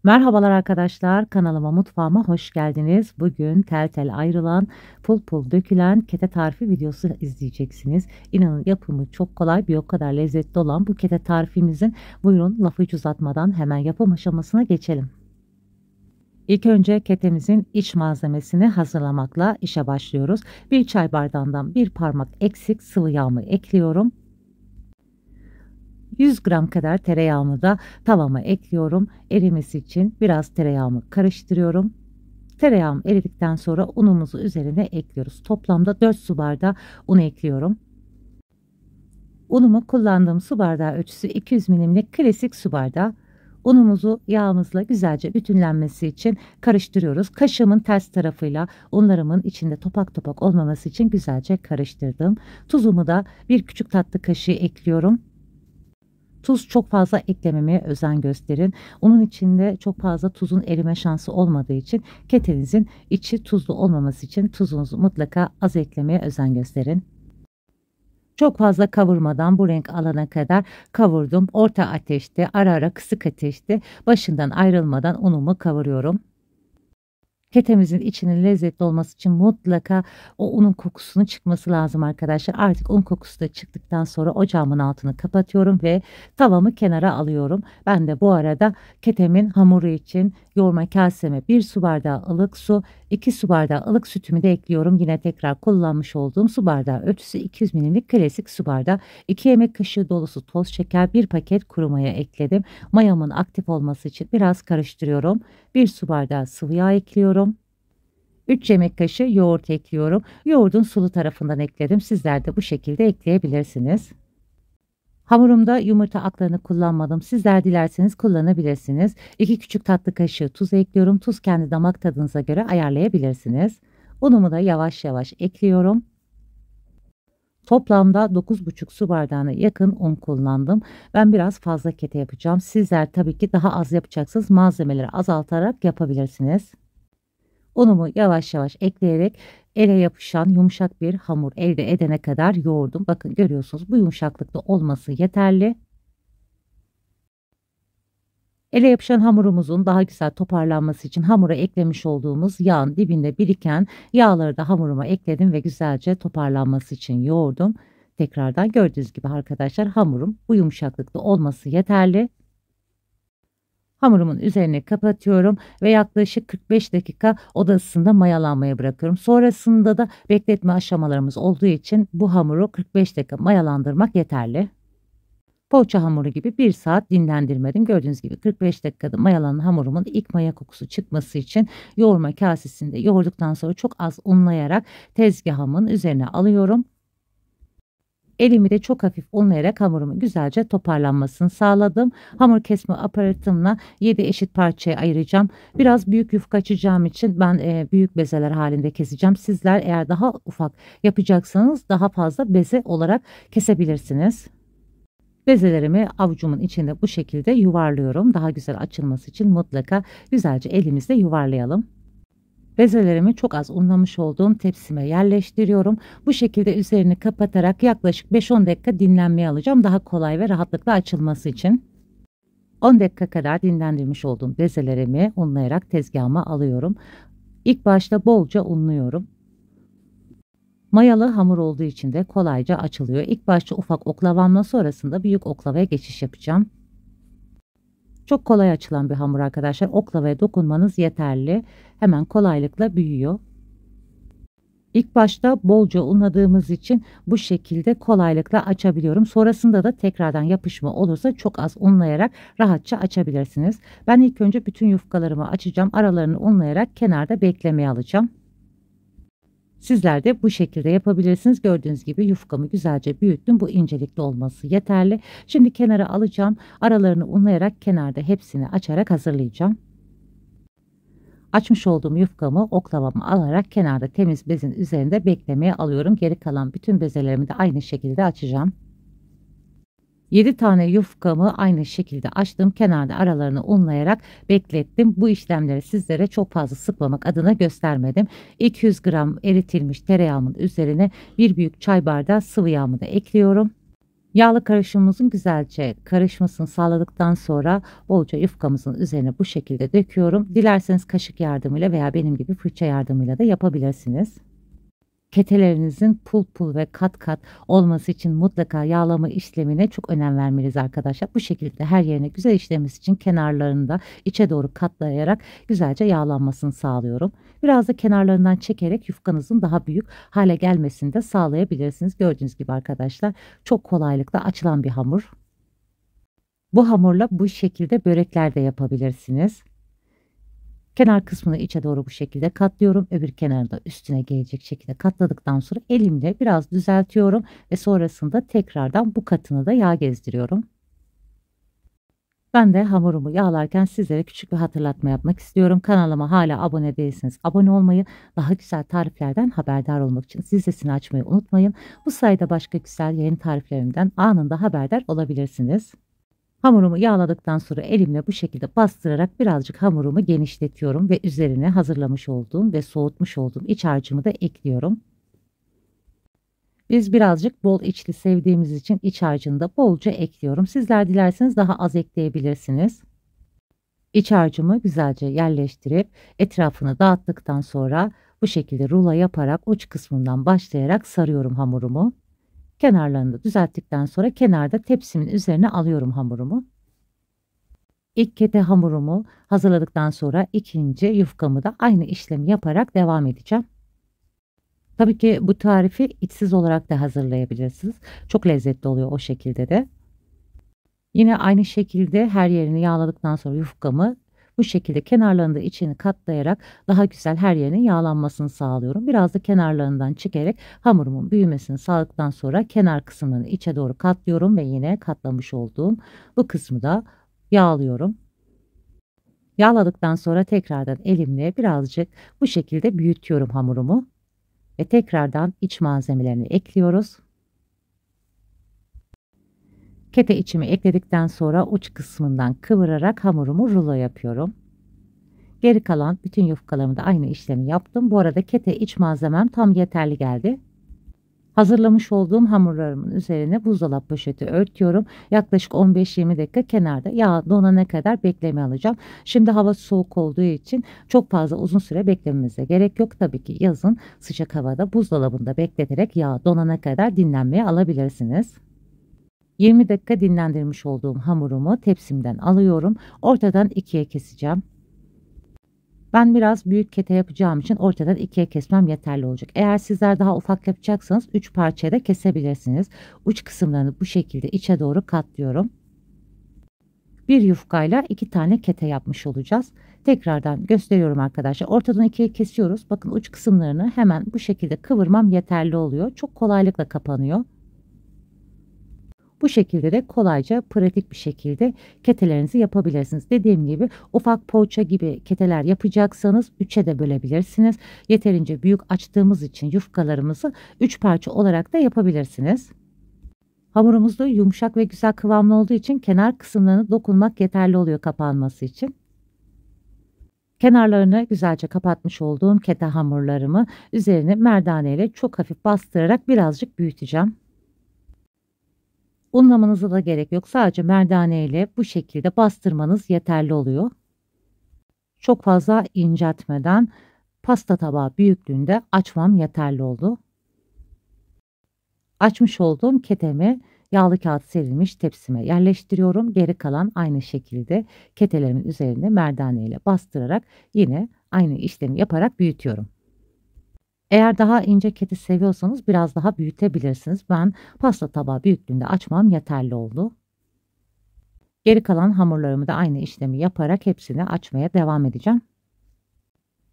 Merhabalar arkadaşlar, kanalıma mutfağıma hoş geldiniz. Bugün tel tel ayrılan, pul pul dökülen kete tarifi videosu izleyeceksiniz. İnanın yapımı çok kolay, bir o kadar lezzetli olan bu kete tarifimizin buyurun lafı hiç uzatmadan hemen yapım aşamasına geçelim. İlk önce ketemizin iç malzemesini hazırlamakla işe başlıyoruz. Bir çay bardağından bir parmak eksik sıvı yağımı ekliyorum. 100 gram kadar tereyağımı da tavama ekliyorum. Erimesi için biraz tereyağımı karıştırıyorum. Tereyağım eridikten sonra unumuzu üzerine ekliyoruz. Toplamda 4 su bardağı un ekliyorum. Unumu kullandığım su bardağı ölçüsü 200 milimlik klasik su bardağı. Unumuzu yağımızla güzelce bütünlenmesi için karıştırıyoruz. Kaşığımın ters tarafıyla unlarımın içinde topak topak olmaması için güzelce karıştırdım. Tuzumu da bir küçük tatlı kaşığı ekliyorum. Tuz çok fazla eklememeye özen gösterin. Onun içinde çok fazla tuzun erime şansı olmadığı için ketenizin içi tuzlu olmaması için tuzunuzu mutlaka az eklemeye özen gösterin. Çok fazla kavurmadan bu renk alana kadar kavurdum. Orta ateşte, ara ara kısık ateşte başından ayrılmadan unumu kavuruyorum. Ketemizin içinin lezzetli olması için mutlaka o unun kokusunun çıkması lazım arkadaşlar. Artık un kokusu da çıktıktan sonra ocağımın altını kapatıyorum ve tavamı kenara alıyorum. Ben de bu arada ketemin hamuru için yoğurma kaseme 1 su bardağı ılık su, 2 su bardağı ılık sütümü de ekliyorum. Yine tekrar kullanmış olduğum su bardağı ölçüsü 200 milimlik klasik su bardağı, 2 yemek kaşığı dolusu toz şeker, 1 paket kuru maya ekledim. Mayamın aktif olması için biraz karıştırıyorum. 1 su bardağı sıvı yağ ekliyorum. 3 yemek kaşığı yoğurt ekliyorum. Yoğurdun sulu tarafından ekledim. Sizler de bu şekilde ekleyebilirsiniz. Hamurumda yumurta aklarını kullanmadım. Sizler dilerseniz kullanabilirsiniz. 2 küçük tatlı kaşığı tuz ekliyorum. Tuz kendi damak tadınıza göre ayarlayabilirsiniz. Unumu da yavaş yavaş ekliyorum. Toplamda 9,5 su bardağına yakın un kullandım. Ben biraz fazla kete yapacağım. Sizler tabii ki daha az yapacaksınız. Malzemeleri azaltarak yapabilirsiniz. Unumu yavaş yavaş ekleyerek ele yapışan yumuşak bir hamur elde edene kadar yoğurdum. Bakın görüyorsunuz, bu yumuşaklıkta olması yeterli. Ele yapışan hamurumuzun daha güzel toparlanması için hamura eklemiş olduğumuz yağın dibinde biriken yağları da hamuruma ekledim ve güzelce toparlanması için yoğurdum. Tekrardan gördüğünüz gibi arkadaşlar, hamurum bu yumuşaklıkta olması yeterli. Hamurumun üzerine kapatıyorum ve yaklaşık 45 dakika oda ısısında mayalanmaya bırakıyorum. Sonrasında da bekletme aşamalarımız olduğu için bu hamuru 45 dakika mayalandırmak yeterli. Poğaça hamuru gibi 1 saat dinlendirmedim. Gördüğünüz gibi 45 dakikada mayalanan hamurumun ilk maya kokusu çıkması için yoğurma kasesinde yoğurduktan sonra çok az unlayarak tezgahımın üzerine alıyorum. Elimi de çok hafif unlayarak hamurumun güzelce toparlanmasını sağladım. Hamur kesme aparatımla 7 eşit parçaya ayıracağım. Biraz büyük yufka açacağım için ben büyük bezeler halinde keseceğim. Sizler eğer daha ufak yapacaksanız daha fazla beze olarak kesebilirsiniz. Bezelerimi avucumun içinde bu şekilde yuvarlıyorum. Daha güzel açılması için mutlaka güzelce elimizle yuvarlayalım. Bezelerimi çok az unlamış olduğum tepsime yerleştiriyorum. Bu şekilde üzerini kapatarak yaklaşık 5-10 dakika dinlenmeye alacağım. Daha kolay ve rahatlıkla açılması için. 10 dakika kadar dinlendirmiş olduğum bezelerimi unlayarak tezgahıma alıyorum. İlk başta bolca unluyorum. Mayalı hamur olduğu için de kolayca açılıyor. İlk başta ufak oklavamla sonrasında büyük oklavaya geçiş yapacağım. Çok kolay açılan bir hamur arkadaşlar. Oklavaya dokunmanız yeterli. Hemen kolaylıkla büyüyor. İlk başta bolca unladığımız için bu şekilde kolaylıkla açabiliyorum. Sonrasında da tekrardan yapışma olursa çok az unlayarak rahatça açabilirsiniz. Ben ilk önce bütün yufkalarımı açacağım. Aralarını unlayarak kenarda beklemeye alacağım. Sizler de bu şekilde yapabilirsiniz. Gördüğünüz gibi yufkamı güzelce büyüttüm. Bu incelikte olması yeterli. Şimdi kenara alacağım. Aralarını unlayarak kenarda hepsini açarak hazırlayacağım. Açmış olduğum yufkamı oklavamı alarak kenarda temiz bezin üzerinde beklemeye alıyorum. Geri kalan bütün bezelerimi de aynı şekilde açacağım. 7 tane yufkamı aynı şekilde açtım. Kenarda aralarını unlayarak beklettim. Bu işlemleri sizlere çok fazla sıkmamak adına göstermedim. 200 gram eritilmiş tereyağımın üzerine bir büyük çay bardağı sıvı yağımı da ekliyorum. Yağlı karışımımızın güzelce karışmasını sağladıktan sonra bolca yufkamızın üzerine bu şekilde döküyorum. Dilerseniz kaşık yardımıyla veya benim gibi fırça yardımıyla da yapabilirsiniz. Ketelerinizin pul pul ve kat kat olması için mutlaka yağlama işlemine çok önem vermeliyiz arkadaşlar. Bu şekilde her yerine güzel işlemesi için kenarlarını da içe doğru katlayarak güzelce yağlanmasını sağlıyorum. Biraz da kenarlarından çekerek yufkanızın daha büyük hale gelmesini de sağlayabilirsiniz. Gördüğünüz gibi arkadaşlar çok kolaylıkla açılan bir hamur. Bu hamurla bu şekilde börekler de yapabilirsiniz. Kenar kısmını içe doğru bu şekilde katlıyorum. Öbür kenarını da üstüne gelecek şekilde katladıktan sonra elimle biraz düzeltiyorum ve sonrasında tekrardan bu katını da yağ gezdiriyorum. Ben de hamurumu yağlarken sizlere küçük bir hatırlatma yapmak istiyorum. Kanalıma hala abone değilseniz abone olmayı, daha güzel tariflerden haberdar olmak için zil sesini açmayı unutmayın. Bu sayede başka güzel yeni tariflerimden anında haberdar olabilirsiniz. Hamurumu yağladıktan sonra elimle bu şekilde bastırarak birazcık hamurumu genişletiyorum ve üzerine hazırlamış olduğum ve soğutmuş olduğum iç harcımı da ekliyorum. Biz birazcık bol içli sevdiğimiz için iç harcını da bolca ekliyorum. Sizler dilerseniz daha az ekleyebilirsiniz. İç harcımı güzelce yerleştirip etrafını dağıttıktan sonra bu şekilde rulo yaparak uç kısmından başlayarak sarıyorum hamurumu. Kenarlarını da düzelttikten sonra kenarda tepsimin üzerine alıyorum hamurumu. İlk kete hamurumu hazırladıktan sonra ikinci yufkamı da aynı işlemi yaparak devam edeceğim. Tabii ki bu tarifi içsiz olarak da hazırlayabilirsiniz. Çok lezzetli oluyor o şekilde de. Yine aynı şekilde her yerini yağladıktan sonra yufkamı bu şekilde kenarlarında içini katlayarak daha güzel her yerinin yağlanmasını sağlıyorum. Biraz da kenarlarından çekerek hamurumun büyümesini sağladıktan sonra kenar kısmını içe doğru katlıyorum ve yine katlamış olduğum bu kısmı da yağlıyorum. Yağladıktan sonra tekrardan elimle birazcık bu şekilde büyütüyorum hamurumu ve tekrardan iç malzemelerini ekliyoruz. Kete içimi ekledikten sonra uç kısmından kıvırarak hamurumu rulo yapıyorum. Geri kalan bütün yufkalarımı da aynı işlemi yaptım. Bu arada kete iç malzemem tam yeterli geldi. Hazırlamış olduğum hamurlarımın üzerine buzdolabı poşeti örtüyorum. Yaklaşık 15-20 dakika kenarda yağ donana kadar bekleme alacağım. Şimdi hava soğuk olduğu için çok fazla uzun süre beklememize gerek yok. Tabii ki yazın sıcak havada buzdolabında bekleterek yağ donana kadar dinlenmeye alabilirsiniz. 20 dakika dinlendirmiş olduğum hamurumu tepsimden alıyorum. Ortadan ikiye keseceğim. Ben biraz büyük kete yapacağım için ortadan ikiye kesmem yeterli olacak. Eğer sizler daha ufak yapacaksanız 3 parçaya da kesebilirsiniz. Uç kısımlarını bu şekilde içe doğru katlıyorum. Bir yufkayla 2 tane kete yapmış olacağız. Tekrardan gösteriyorum arkadaşlar. Ortadan ikiye kesiyoruz. Bakın uç kısımlarını hemen bu şekilde kıvırmam yeterli oluyor. Çok kolaylıkla kapanıyor. Bu şekilde de kolayca pratik bir şekilde ketelerinizi yapabilirsiniz. Dediğim gibi ufak poğaça gibi keteler yapacaksanız 3'e de bölebilirsiniz. Yeterince büyük açtığımız için yufkalarımızı 3 parça olarak da yapabilirsiniz. Hamurumuz da yumuşak ve güzel kıvamlı olduğu için kenar kısımlarını dokunmak yeterli oluyor kapanması için. Kenarlarını güzelce kapatmış olduğum kete hamurlarımı üzerine merdane ile çok hafif bastırarak birazcık büyüteceğim. Unlamanıza da gerek yok. Sadece merdane ile bu şekilde bastırmanız yeterli oluyor. Çok fazla inceltmeden pasta tabağı büyüklüğünde açmam yeterli oldu. Açmış olduğum ketemi yağlı kağıt serilmiş tepsime yerleştiriyorum. Geri kalan aynı şekilde ketelerimin üzerine merdane ile bastırarak yine aynı işlemi yaparak büyütüyorum. Eğer daha ince keti seviyorsanız biraz daha büyütebilirsiniz. Ben pasta tabağı büyüklüğünde açmam yeterli oldu. Geri kalan hamurlarımı da aynı işlemi yaparak hepsini açmaya devam edeceğim.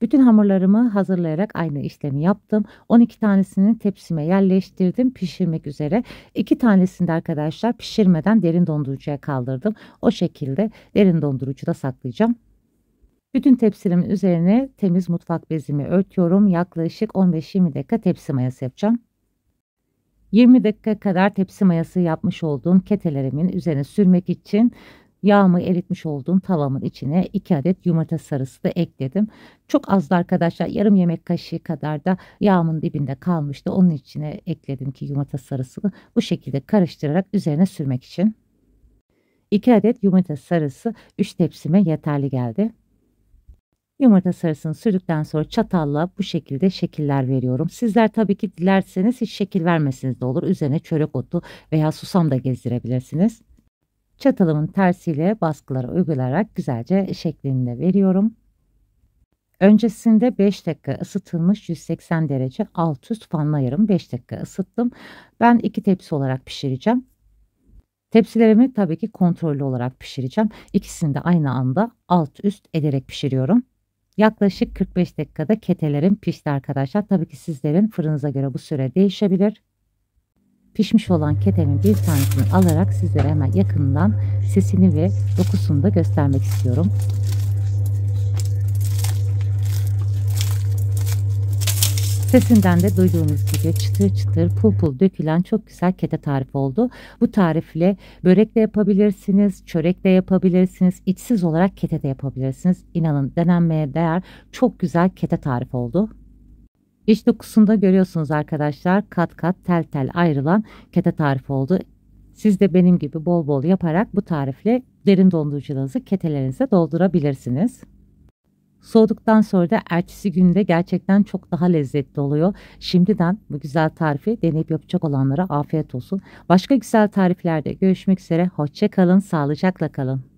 Bütün hamurlarımı hazırlayarak aynı işlemi yaptım. 12 tanesini tepsime yerleştirdim pişirmek üzere. 2 tanesini de arkadaşlar pişirmeden derin dondurucuya kaldırdım. O şekilde derin dondurucuda saklayacağım. Bütün tepsilerimin üzerine temiz mutfak bezimi örtüyorum. Yaklaşık 15-20 dakika tepsi mayası yapacağım. 20 dakika kadar tepsi mayası yapmış olduğum ketelerimin üzerine sürmek için Yağımı eritmiş olduğum tavamın içine 2 adet yumurta sarısı da ekledim. Çok azdı arkadaşlar, yarım yemek kaşığı kadar da yağımın dibinde kalmıştı. Onun içine ekledim ki yumurta sarısını bu şekilde karıştırarak üzerine sürmek için. 2 adet yumurta sarısı 3 tepsime yeterli geldi. Yumurta sarısını sürdükten sonra çatalla bu şekilde şekiller veriyorum. Sizler tabii ki dilerseniz hiç şekil vermeseniz de olur. Üzerine çörek otu veya susam da gezdirebilirsiniz. Çatalımın tersiyle baskıları uygulayarak güzelce şeklini de veriyorum. Öncesinde 5 dakika ısıtılmış 180 derece alt üst fanlı ayarım 5 dakika ısıttım. Ben 2 tepsi olarak pişireceğim. Tepsilerimi tabii ki kontrollü olarak pişireceğim. İkisini de aynı anda alt üst ederek pişiriyorum. Yaklaşık 45 dakikada ketelerim pişti arkadaşlar. Tabii ki sizlerin fırınıza göre bu süre değişebilir. Pişmiş olan ketemin bir tanesini alarak sizlere hemen yakından sesini ve dokusunu da göstermek istiyorum. Sesinden de duyduğunuz gibi çıtır çıtır pul pul dökülen çok güzel kete tarifi oldu. Bu tarifle börek de yapabilirsiniz, çörek de yapabilirsiniz, içsiz olarak kete de yapabilirsiniz. İnanın denenmeye değer çok güzel kete tarifi oldu. İç dokusunda görüyorsunuz arkadaşlar, kat kat tel tel ayrılan kete tarifi oldu. Siz de benim gibi bol bol yaparak bu tarifle derin dondurucularınızı ketelerinize doldurabilirsiniz. Soğuduktan sonra da ertesi günde gerçekten çok daha lezzetli oluyor. Şimdiden bu güzel tarifi deneyip yapacak olanlara afiyet olsun. Başka güzel tariflerde görüşmek üzere. Hoşça kalın, sağlıcakla kalın.